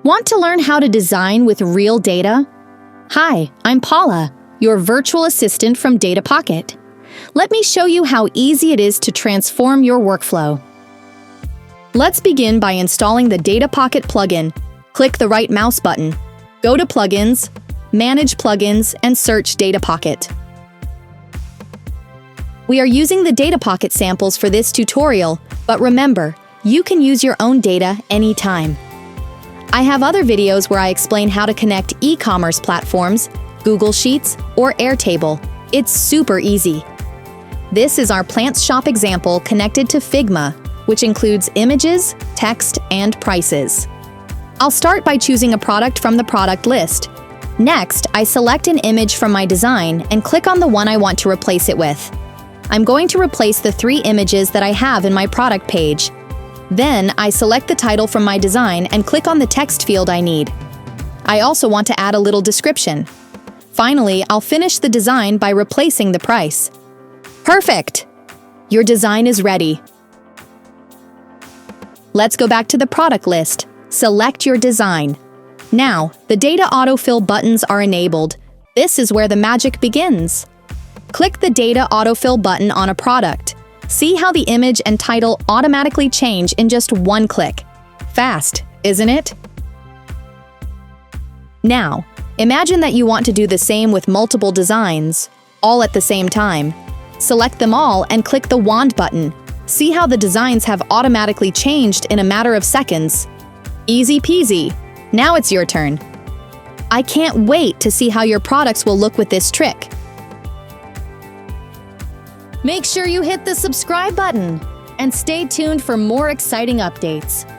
Want to learn how to design with real data? Hi, I'm Paula, your virtual assistant from DataPocket. Let me show you how easy it is to transform your workflow. Let's begin by installing the DataPocket plugin. Click the right mouse button. Go to Plugins, Manage Plugins, and search DataPocket. We are using the DataPocket samples for this tutorial, but remember, you can use your own data anytime. I have other videos where I explain how to connect e-commerce platforms, Google Sheets, or Airtable. It's super easy. This is our Plants Shop example connected to Figma, which includes images, text, and prices. I'll start by choosing a product from the product list. Next, I select an image from my design and click on the one I want to replace it with. I'm going to replace the 3 images that I have in my product page. Then, I select the title from my design and click on the text field I need. I also want to add a little description. Finally, I'll finish the design by replacing the price. Perfect! Your design is ready. Let's go back to the product list. Select your design. Now, the data autofill buttons are enabled. This is where the magic begins. Click the data autofill button on a product. See how the image and title automatically change in just one click. Fast, isn't it? Now, imagine that you want to do the same with multiple designs, all at the same time. Select them all and click the wand button. See how the designs have automatically changed in a matter of seconds. Easy peasy. Now it's your turn. I can't wait to see how your products will look with this trick. Make sure you hit the subscribe button and stay tuned for more exciting updates.